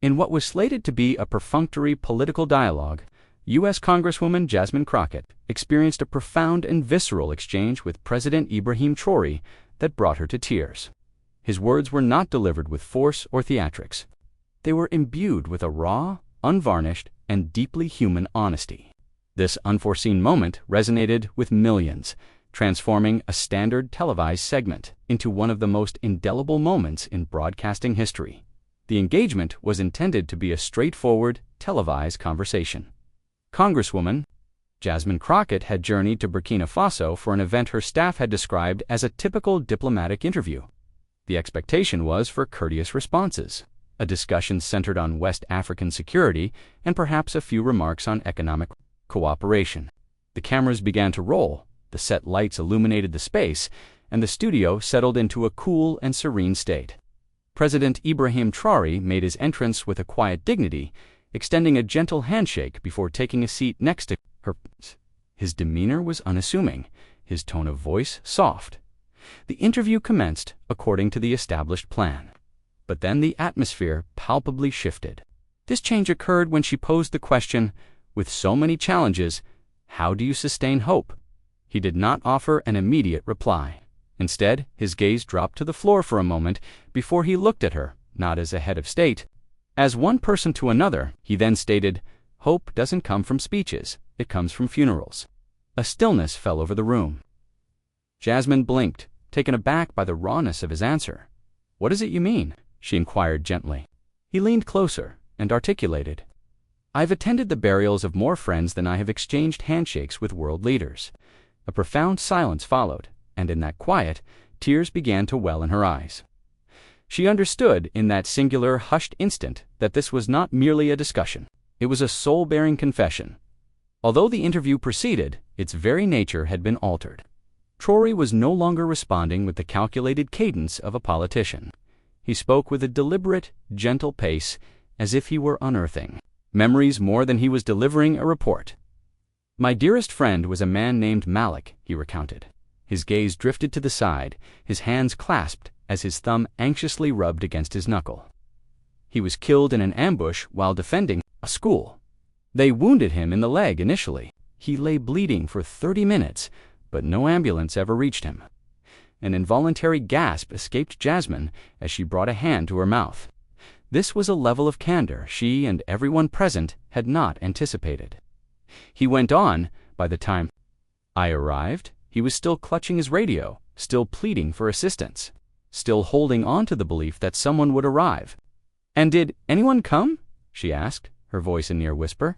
In what was slated to be a perfunctory political dialogue, U.S. Congresswoman Jasmine Crockett experienced a profound and visceral exchange with President Ibrahim Traoré that brought her to tears. His words were not delivered with force or theatrics. They were imbued with a raw, unvarnished, and deeply human honesty. This unforeseen moment resonated with millions, transforming a standard televised segment into one of the most indelible moments in broadcasting history. The engagement was intended to be a straightforward, televised conversation. Congresswoman Jasmine Crockett had journeyed to Burkina Faso for an event her staff had described as a typical diplomatic interview. The expectation was for courteous responses, a discussion centered on West African security, and perhaps a few remarks on economic cooperation. The cameras began to roll, the set lights illuminated the space, and the studio settled into a cool and serene state. President Ibrahim Traoré made his entrance with a quiet dignity, extending a gentle handshake before taking a seat next to her. His demeanor was unassuming, his tone of voice soft. The interview commenced according to the established plan. But then the atmosphere palpably shifted. This change occurred when she posed the question, with so many challenges, how do you sustain hope? He did not offer an immediate reply. Instead, his gaze dropped to the floor for a moment before he looked at her, not as a head of state, as one person to another. He then stated, "Hope doesn't come from speeches, it comes from funerals." A stillness fell over the room. Jasmine blinked, taken aback by the rawness of his answer. "What does it you mean?" she inquired gently. He leaned closer and articulated, "I've attended the burials of more friends than I have exchanged handshakes with world leaders." A profound silence followed, and in that quiet, tears began to well in her eyes. She understood in that singular, hushed instant that this was not merely a discussion. It was a soul-bearing confession. Although the interview proceeded, its very nature had been altered. Traoré was no longer responding with the calculated cadence of a politician. He spoke with a deliberate, gentle pace, as if he were unearthing memories more than he was delivering a report. "My dearest friend was a man named Malik," he recounted. His gaze drifted to the side, his hands clasped as his thumb anxiously rubbed against his knuckle. "He was killed in an ambush while defending a school. They wounded him in the leg initially. He lay bleeding for 30 minutes, but no ambulance ever reached him." An involuntary gasp escaped Jasmine as she brought a hand to her mouth. This was a level of candor she and everyone present had not anticipated. He went on, "By the time I arrived, he was still clutching his radio, still pleading for assistance, still holding on to the belief that someone would arrive." "And did anyone come?" she asked, her voice a near whisper.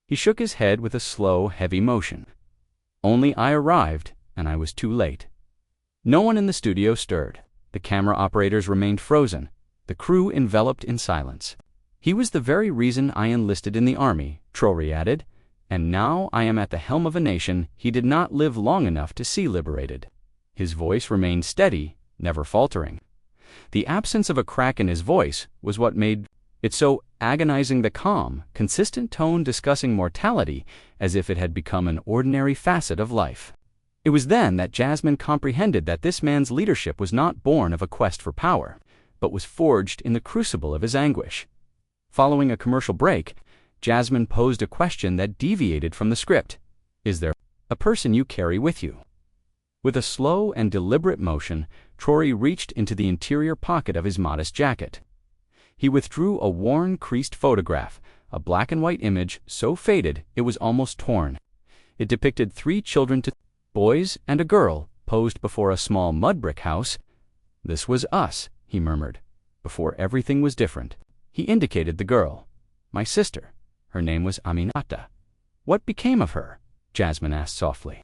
He shook his head with a slow, heavy motion. "Only I arrived, and I was too late." No one in the studio stirred. The camera operators remained frozen, the crew enveloped in silence. "He was the very reason I enlisted in the army," Traoré added, "and now I am at the helm of a nation he did not live long enough to see liberated." His voice remained steady, never faltering. The absence of a crack in his voice was what made it so agonizing, the calm, consistent tone discussing mortality as if it had become an ordinary facet of life. It was then that Jasmine comprehended that this man's leadership was not born of a quest for power, but was forged in the crucible of his anguish. Following a commercial break, Jasmine posed a question that deviated from the script. "Is there a person you carry with you?" With a slow and deliberate motion, Traoré reached into the interior pocket of his modest jacket. He withdrew a worn, creased photograph, a black-and-white image so faded it was almost torn. It depicted 3 children, 2 boys and a girl, posed before a small mud-brick house. "This was us," he murmured, "before everything was different." He indicated the girl. "My sister. Her name was Aminata." "What became of her?" Jasmine asked softly.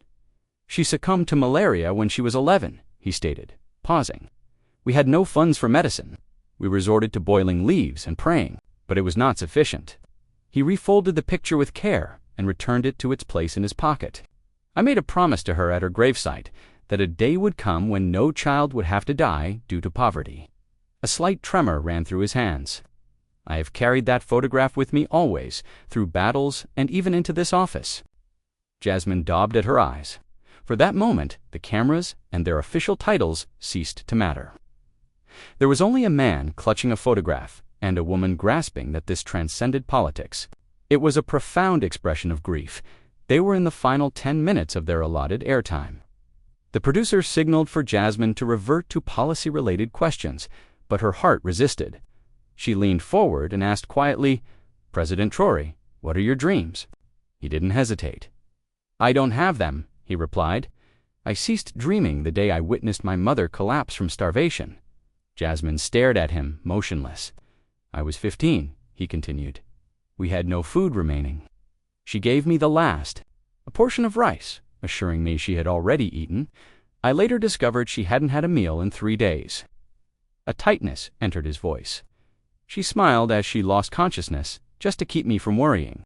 "She succumbed to malaria when she was 11, he stated, pausing. "We had no funds for medicine. We resorted to boiling leaves and praying, but it was not sufficient." He refolded the picture with care and returned it to its place in his pocket. "I made a promise to her at her gravesite that a day would come when no child would have to die due to poverty." A slight tremor ran through his hands. "I have carried that photograph with me always, through battles and even into this office." Jasmine daubed at her eyes. For that moment, the cameras and their official titles ceased to matter. There was only a man clutching a photograph, and a woman grasping that this transcended politics. It was a profound expression of grief. They were in the final 10 minutes of their allotted airtime. The producer signaled for Jasmine to revert to policy-related questions, but her heart resisted. She leaned forward and asked quietly, "President Traoré, what are your dreams?" He didn't hesitate. "I don't have them," he replied. "I ceased dreaming the day I witnessed my mother collapse from starvation." Jasmine stared at him, motionless. "I was 15, he continued. "We had no food remaining. She gave me the last, a portion of rice, assuring me she had already eaten. I later discovered she hadn't had a meal in 3 days." A tightness entered his voice. She smiled as she lost consciousness, just to keep me from worrying.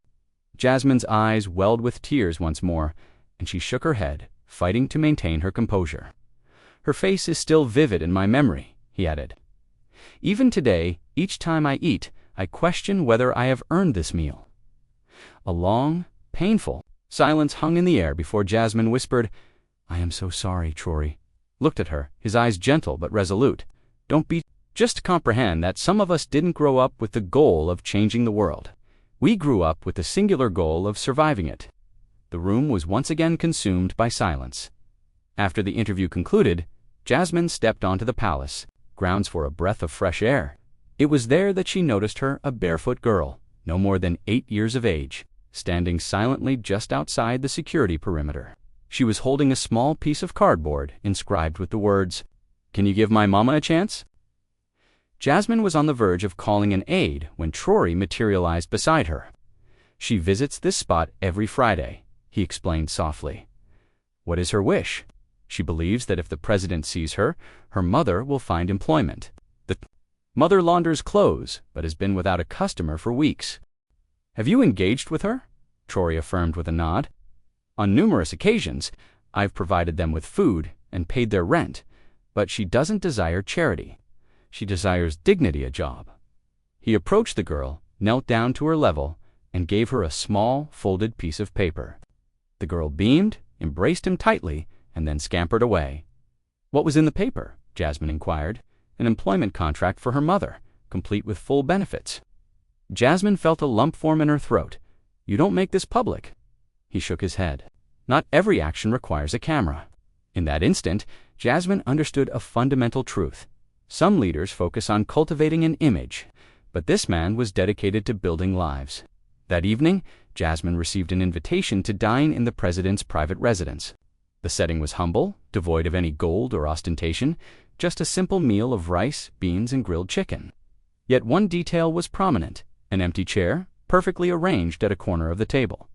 Jasmine's eyes welled with tears once more, and she shook her head, fighting to maintain her composure. "Her face is still vivid in my memory," he added. "Even today, each time I eat, I question whether I have earned this meal." A long, painful silence hung in the air before Jasmine whispered, "I am so sorry, Traoré." Looked at her, his eyes gentle but resolute. "Don't be. Just comprehend that some of us didn't grow up with the goal of changing the world. We grew up with the singular goal of surviving it." The room was once again consumed by silence. After the interview concluded, Jasmine stepped onto the palace, grounds for a breath of fresh air. It was there that she noticed her, a barefoot girl, no more than 8 years of age, standing silently just outside the security perimeter. She was holding a small piece of cardboard inscribed with the words, "Can you give my mama a chance?" Jasmine was on the verge of calling an aide when Traoré materialized beside her. "She visits this spot every Friday," he explained softly. "What is her wish? She believes that if the president sees her, her mother will find employment. The mother launders clothes, but has been without a customer for weeks." "Have you engaged with her?" Traoré affirmed with a nod. "On numerous occasions, I've provided them with food and paid their rent, but she doesn't desire charity. She desires dignity, a job." He approached the girl, knelt down to her level, and gave her a small, folded piece of paper. The girl beamed, embraced him tightly, and then scampered away. "What was in the paper?" Jasmine inquired. "An employment contract for her mother, complete with full benefits." Jasmine felt a lump form in her throat. "You don't make this public." He shook his head. "Not every action requires a camera." In that instant, Jasmine understood a fundamental truth. Some leaders focus on cultivating an image, but this man was dedicated to building lives. That evening, Jasmine received an invitation to dine in the president's private residence. The setting was humble, devoid of any gold or ostentation, just a simple meal of rice, beans, and grilled chicken. Yet one detail was prominent: an empty chair, perfectly arranged at a corner of the table.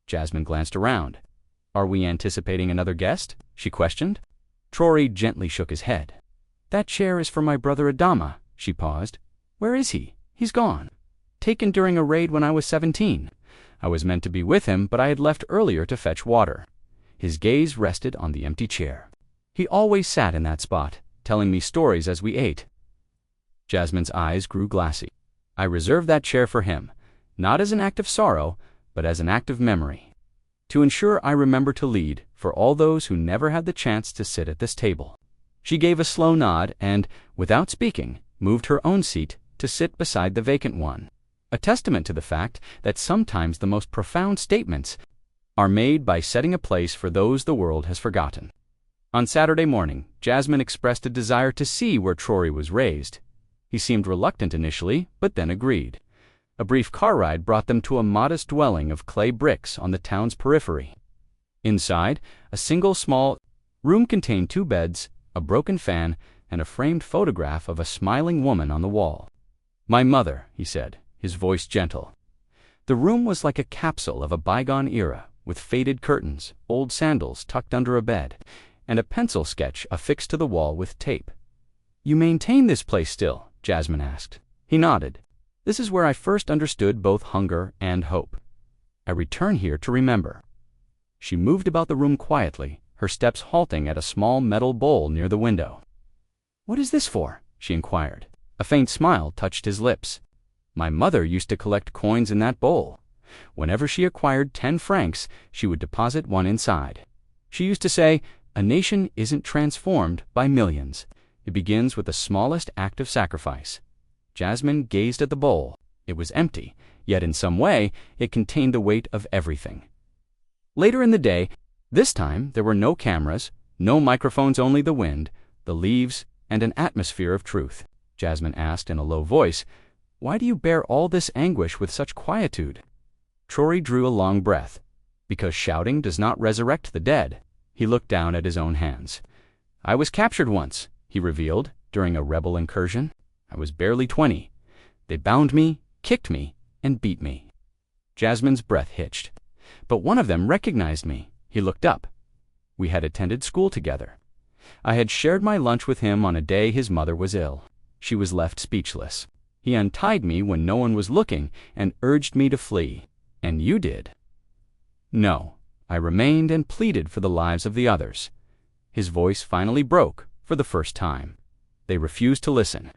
Jasmine glanced around. "Are we anticipating another guest?" she questioned. Traoré gently shook his head. "That chair is for my brother Adama." She paused. "Where is he?" "He's gone. Taken during a raid when I was 17. I was meant to be with him, but I had left earlier to fetch water." His gaze rested on the empty chair. "He always sat in that spot, telling me stories as we ate." Jasmine's eyes grew glassy. "I reserved that chair for him, not as an act of sorrow, but as an act of memory. To ensure I remember to lead for all those who never had the chance to sit at this table." She gave a slow nod and, without speaking, moved her own seat to sit beside the vacant one, a testament to the fact that sometimes the most profound statements are made by setting a place for those the world has forgotten. On Saturday morning, Jasmine expressed a desire to see where Traoré was raised. He seemed reluctant initially, but then agreed. A brief car ride brought them to a modest dwelling of clay bricks on the town's periphery. Inside, a single small room contained 2 beds, a broken fan, and a framed photograph of a smiling woman on the wall. "My mother," he said, his voice gentle. The room was like a capsule of a bygone era, with faded curtains, old sandals tucked under a bed, and a pencil sketch affixed to the wall with tape. "You maintain this place still?" Jasmine asked. He nodded. "This is where I first understood both hunger and hope. I return here to remember." She moved about the room quietly, her steps halting at a small metal bowl near the window. "What is this for?" she inquired. A faint smile touched his lips. "My mother used to collect coins in that bowl. Whenever she acquired 10 francs, she would deposit one inside. She used to say, 'A nation isn't transformed by millions. It begins with the smallest act of sacrifice.'" Jasmine gazed at the bowl. It was empty, yet in some way it contained the weight of everything. Later in the day, this time there were no cameras, no microphones, only the wind, the leaves, and an atmosphere of truth. Jasmine asked in a low voice, "Why do you bear all this anguish with such quietude?" Traoré drew a long breath. "Because shouting does not resurrect the dead." He looked down at his own hands. "I was captured once," he revealed, "during a rebel incursion. I was barely 20. They bound me, kicked me, and beat me." Jasmine's breath hitched. "But one of them recognized me." He looked up. We had attended school together. I had shared my lunch with him on a day his mother was ill. She was left speechless. He untied me when no one was looking and urged me to flee. "And you did." "No. I remained and pleaded for the lives of the others." His voice finally broke for the first time. They refused to listen.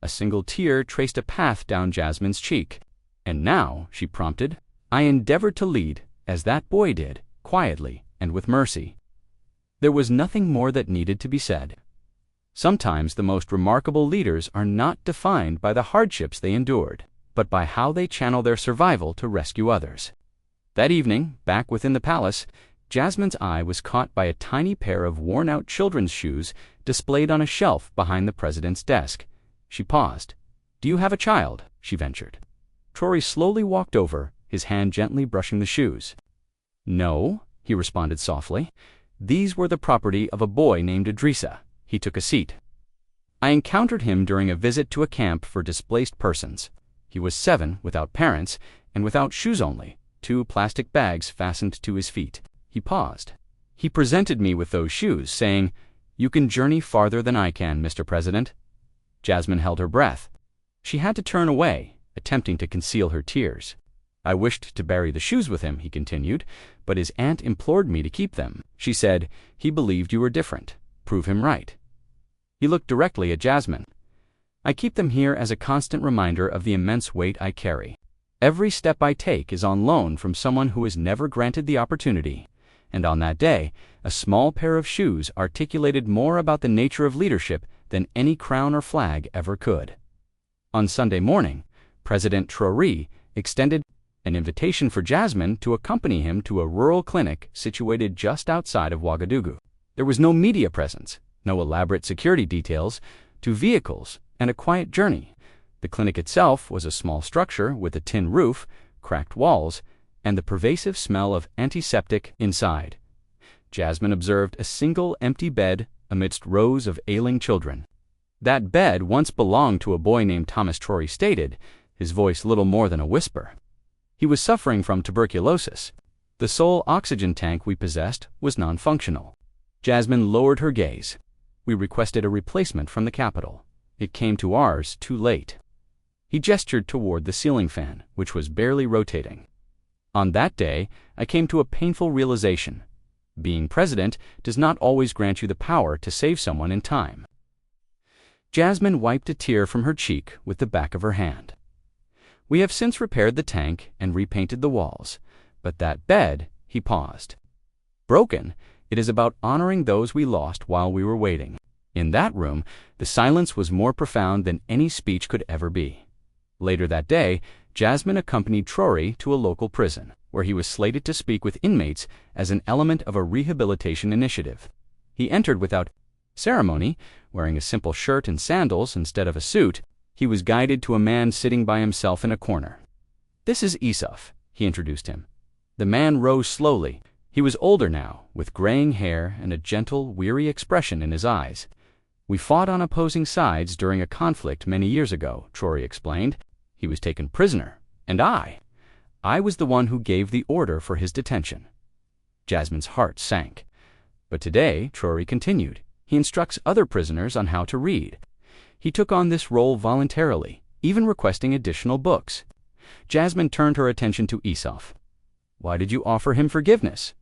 A single tear traced a path down Jasmine's cheek. "And now," she prompted, "I endeavored to lead, as that boy did, quietly and with mercy." There was nothing more that needed to be said. Sometimes the most remarkable leaders are not defined by the hardships they endured, but by how they channel their survival to rescue others. That evening, back within the palace, Jasmine's eye was caught by a tiny pair of worn-out children's shoes displayed on a shelf behind the president's desk. She paused. "Do you have a child?" she ventured. Traoré slowly walked over, his hand gently brushing the shoes. "No," he responded softly. "These were the property of a boy named Idrissa." He took a seat. "I encountered him during a visit to a camp for displaced persons. He was 7, without parents, and without shoes only, 2 plastic bags fastened to his feet." He paused. "He presented me with those shoes, saying, 'You can journey farther than I can, Mr. President.'" Jasmine held her breath. She had to turn away, attempting to conceal her tears. "I wished to bury the shoes with him," he continued, "but his aunt implored me to keep them. She said, 'He believed you were different. Prove him right.'" He looked directly at Jasmine. "I keep them here as a constant reminder of the immense weight I carry. Every step I take is on loan from someone who was never granted the opportunity. And on that day, a small pair of shoes articulated more about the nature of leadership than any crown or flag ever could." On Sunday morning, President Traoré extended an invitation for Jasmine to accompany him to a rural clinic situated just outside of Ouagadougou. There was no media presence, no elaborate security details, 2 vehicles, and a quiet journey. The clinic itself was a small structure with a tin roof, cracked walls, and the pervasive smell of antiseptic inside. Jasmine observed a single empty bed amidst rows of ailing children. That bed once belonged to a boy named Thomas, Traoré stated, his voice little more than a whisper. He was suffering from tuberculosis. The sole oxygen tank we possessed was non-functional. Jasmine lowered her gaze. We requested a replacement from the capital. It came to ours too late. He gestured toward the ceiling fan, which was barely rotating. On that day, I came to a painful realization. Being president does not always grant you the power to save someone in time. Jasmine wiped a tear from her cheek with the back of her hand. "We have since repaired the tank and repainted the walls, but that bed," he paused. "Broken, it is about honoring those we lost while we were waiting." In that room, the silence was more profound than any speech could ever be. Later that day, Jasmine accompanied Traoré to a local prison, where he was slated to speak with inmates as an element of a rehabilitation initiative. He entered without ceremony, wearing a simple shirt and sandals instead of a suit. He was guided to a man sitting by himself in a corner. "This is Issouf," he introduced him. The man rose slowly. He was older now, with graying hair and a gentle, weary expression in his eyes. "We fought on opposing sides during a conflict many years ago," Traoré explained. "He was taken prisoner, and I was the one who gave the order for his detention." Jasmine's heart sank. "But today," Traoré continued, "he instructs other prisoners on how to read. He took on this role voluntarily, even requesting additional books." Jasmine turned her attention to Issouf. "Why did you offer him forgiveness?"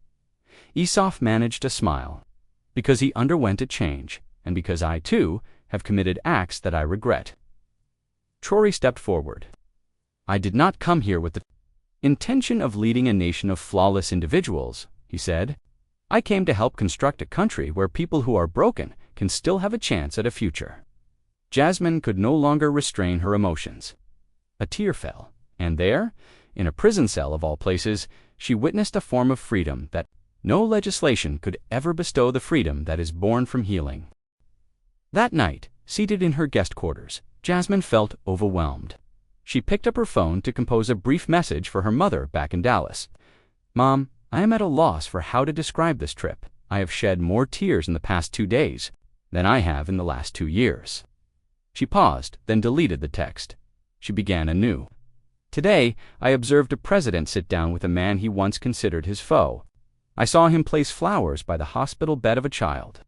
Issouf managed a smile. "Because he underwent a change, and because I, too, have committed acts that I regret." Traoré stepped forward. "I did not come here with the intention of leading a nation of flawless individuals," he said. "I came to help construct a country where people who are broken can still have a chance at a future." Jasmine could no longer restrain her emotions. A tear fell, and there, in a prison cell of all places, she witnessed a form of freedom that no legislation could ever bestow, the freedom that is born from healing. That night, seated in her guest quarters, Jasmine felt overwhelmed. She picked up her phone to compose a brief message for her mother back in Dallas. "Mom, I am at a loss for how to describe this trip. I have shed more tears in the past 2 days than I have in the last 2 years." She paused, then deleted the text. She began anew. "Today, I observed a president sit down with a man he once considered his foe. I saw him place flowers by the hospital bed of a child."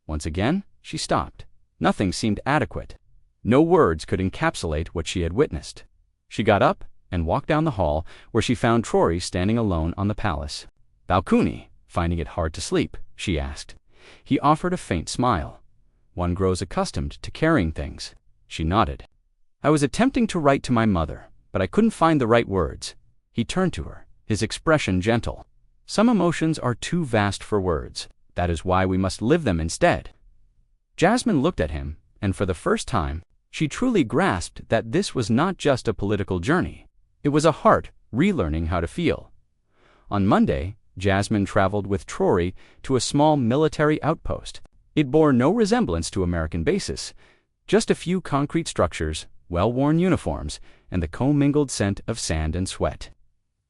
Once again, she stopped. Nothing seemed adequate. No words could encapsulate what she had witnessed. She got up and walked down the hall, where she found Traoré standing alone on the palace balcony. "Finding it hard to sleep?" she asked. He offered a faint smile. "One grows accustomed to carrying things." She nodded. "I was attempting to write to my mother, but I couldn't find the right words." He turned to her, his expression gentle. "Some emotions are too vast for words. That is why we must live them instead." Jasmine looked at him, and for the first time, she truly grasped that this was not just a political journey. It was a heart relearning how to feel. On Monday, Jasmine traveled with Traoré to a small military outpost. It bore no resemblance to American bases, just a few concrete structures, well-worn uniforms, and the commingled scent of sand and sweat.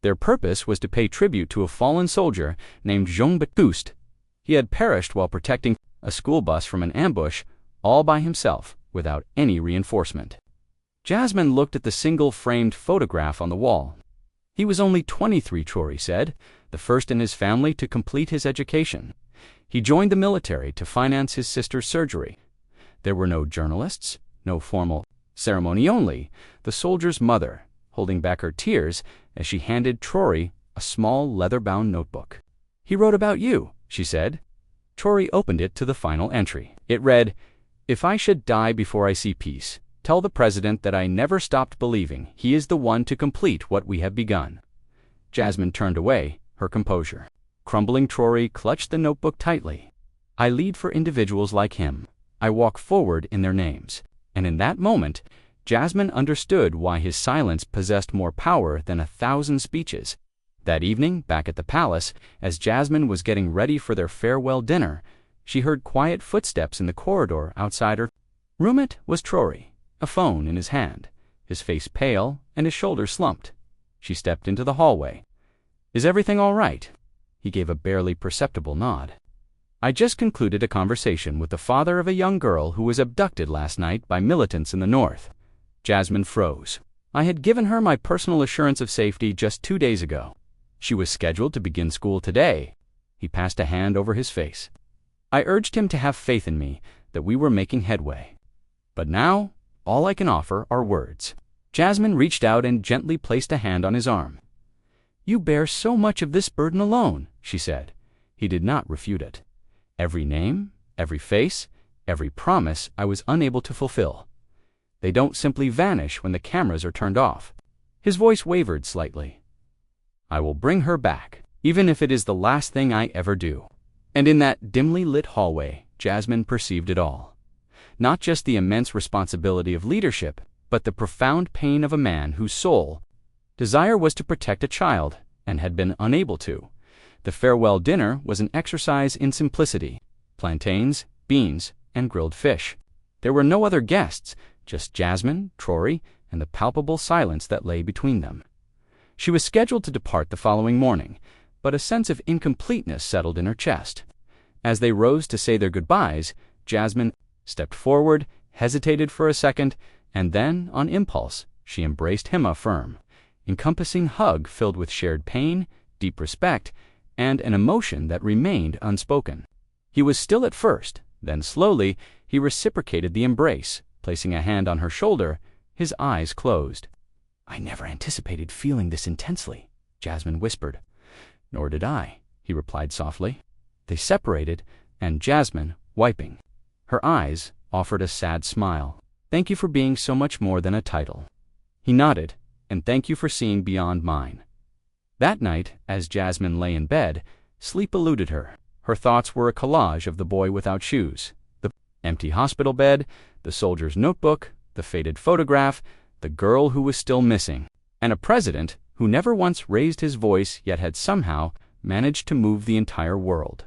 Their purpose was to pay tribute to a fallen soldier named Jean-Baptiste. He had perished while protecting a school bus from an ambush, all by himself, without any reinforcement. Jasmine looked at the single-framed photograph on the wall. He was only 23, Traoré said, the first in his family to complete his education. He joined the military to finance his sister's surgery. There were no journalists, no formal ceremony, only the soldier's mother, holding back her tears as she handed Traoré a small leather-bound notebook. "He wrote about you," she said. Traoré opened it to the final entry. It read, "If I should die before I see peace, tell the president that I never stopped believing he is the one to complete what we have begun." Jasmine turned away, her composure crumbling. Traoré clutched the notebook tightly. "I lead for individuals like him. I walk forward in their names." And in that moment, Jasmine understood why his silence possessed more power than 1,000 speeches. That evening, back at the palace, as Jasmine was getting ready for their farewell dinner, she heard quiet footsteps in the corridor outside her room. It was Traoré, a phone in his hand, his face pale and his shoulders slumped. She stepped into the hallway. "Is everything all right?" He gave a barely perceptible nod. "I just concluded a conversation with the father of a young girl who was abducted last night by militants in the north." Jasmine froze. I had given her my personal assurance of safety just 2 days ago. She was scheduled to begin school today. He passed a hand over his face. I urged him to have faith in me, that we were making headway. But now, all I can offer are words. Jasmine reached out and gently placed a hand on his arm. "You bear so much of this burden alone," she said. He did not refute it. "Every name, every face, every promise I was unable to fulfill. They don't simply vanish when the cameras are turned off." His voice wavered slightly. "I will bring her back, even if it is the last thing I ever do." And in that dimly lit hallway, Jasmine perceived it all. Not just the immense responsibility of leadership, but the profound pain of a man whose sole desire was to protect a child, and had been unable to. The farewell dinner was an exercise in simplicity: plantains, beans, and grilled fish. There were no other guests, just Jasmine, Traoré, and the palpable silence that lay between them. She was scheduled to depart the following morning, but a sense of incompleteness settled in her chest. As they rose to say their goodbyes, Jasmine stepped forward, hesitated for a second, and then, on impulse, she embraced him a firm, encompassing hug filled with shared pain, deep respect, and an emotion that remained unspoken. He was still at first, then slowly he reciprocated the embrace, placing a hand on her shoulder, his eyes closed. "I never anticipated feeling this intensely," Jasmine whispered. "Nor did I," he replied softly. They separated, and Jasmine, wiping her eyes, offered a sad smile. "Thank you for being so much more than a title." He nodded, "And thank you for seeing beyond mine." That night, as Jasmine lay in bed, sleep eluded her. Her thoughts were a collage of the boy without shoes, the empty hospital bed, the soldier's notebook, the faded photograph, the girl who was still missing, and a president who never once raised his voice yet had somehow managed to move the entire world.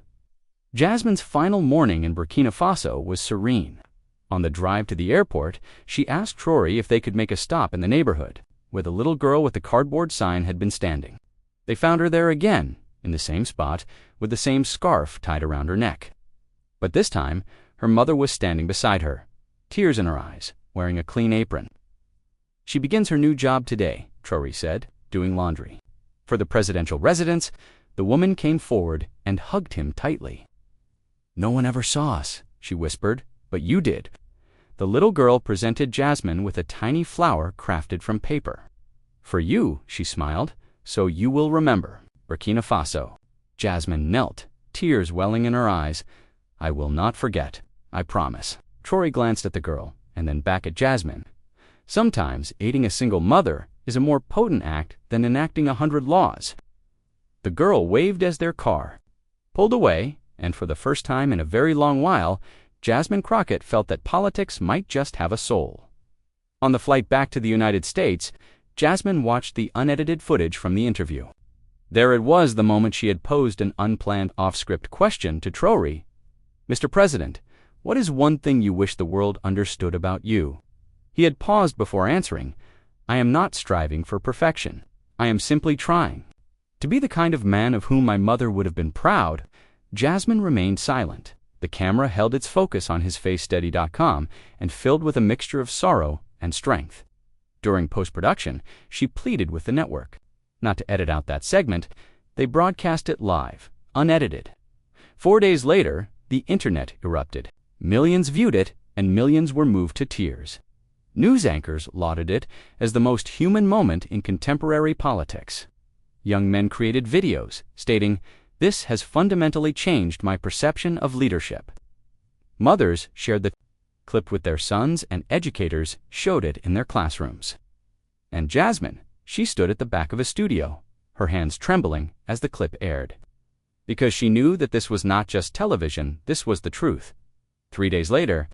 Jasmine's final morning in Burkina Faso was serene. On the drive to the airport, she asked Traoré if they could make a stop in the neighborhood, where the little girl with the cardboard sign had been standing. They found her there again, in the same spot, with the same scarf tied around her neck. But this time, her mother was standing beside her, tears in her eyes, wearing a clean apron. "She begins her new job today," Traoré said, doing laundry. For the presidential residence, the woman came forward and hugged him tightly. "No one ever saw us," she whispered, "but you did." The little girl presented Jasmine with a tiny flower crafted from paper. "For you," she smiled, "so you will remember. Burkina Faso." Jasmine knelt, tears welling in her eyes. "I will not forget, I promise." Traoré glanced at the girl, and then back at Jasmine. Sometimes aiding a single mother is a more potent act than enacting 100 laws. The girl waved as their car pulled away, and for the first time in a very long while, Jasmine Crockett felt that politics might just have a soul. On the flight back to the United States, Jasmine watched the unedited footage from the interview. There it was the moment she had posed an unplanned off-script question to Traoré. "Mr. President, what is one thing you wish the world understood about you?" He had paused before answering. "I am not striving for perfection. I am simply trying to be the kind of man of whom my mother would have been proud." Jasmine remained silent. The camera held its focus on his face steady.com and filled with a mixture of sorrow and strength. During post-production, she pleaded with the network not to edit out that segment. They broadcast it live, unedited. 4 days later, the internet erupted. Millions viewed it, and millions were moved to tears. News anchors lauded it as the most human moment in contemporary politics. Young men created videos stating, "This has fundamentally changed my perception of leadership." Mothers shared the clip with their sons, and educators showed it in their classrooms. And Jasmine, she stood at the back of a studio, her hands trembling as the clip aired. Because she knew that this was not just television, this was the truth. 3 days later,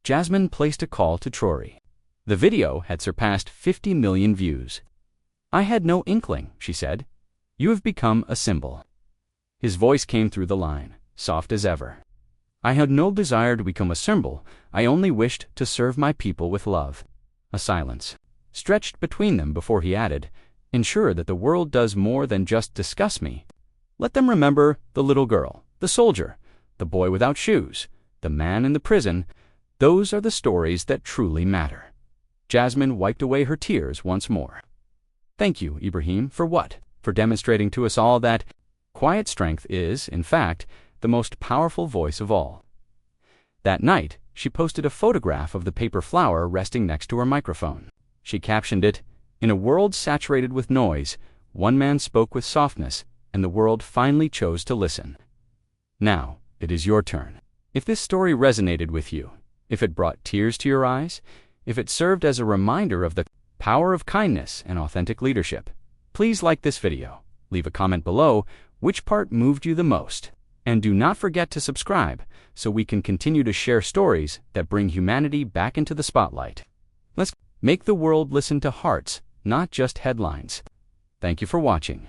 Jasmine placed a call to Traoré. The video had surpassed 50 million views. "I had no inkling," she said. "You have become a symbol." His voice came through the line, soft as ever. "I had no desire to become a symbol. I only wished to serve my people with love." A silence stretched between them before he added, "Ensure that the world does more than just discuss me. Let them remember the little girl, the soldier, the boy without shoes, the man in the prison. Those are the stories that truly matter." Jasmine wiped away her tears once more. "Thank you, Ibrahim, for what? For demonstrating to us all that quiet strength is, in fact, the most powerful voice of all." That night, she posted a photograph of the paper flower resting next to her microphone. She captioned it, "In a world saturated with noise, one man spoke with softness, and the world finally chose to listen. Now, it is your turn. If this story resonated with you, if it brought tears to your eyes, if it served as a reminder of the power of kindness and authentic leadership, please like this video, leave a comment below which part moved you the most, and do not forget to subscribe so we can continue to share stories that bring humanity back into the spotlight. Let's make the world listen to hearts, not just headlines. Thank you for watching.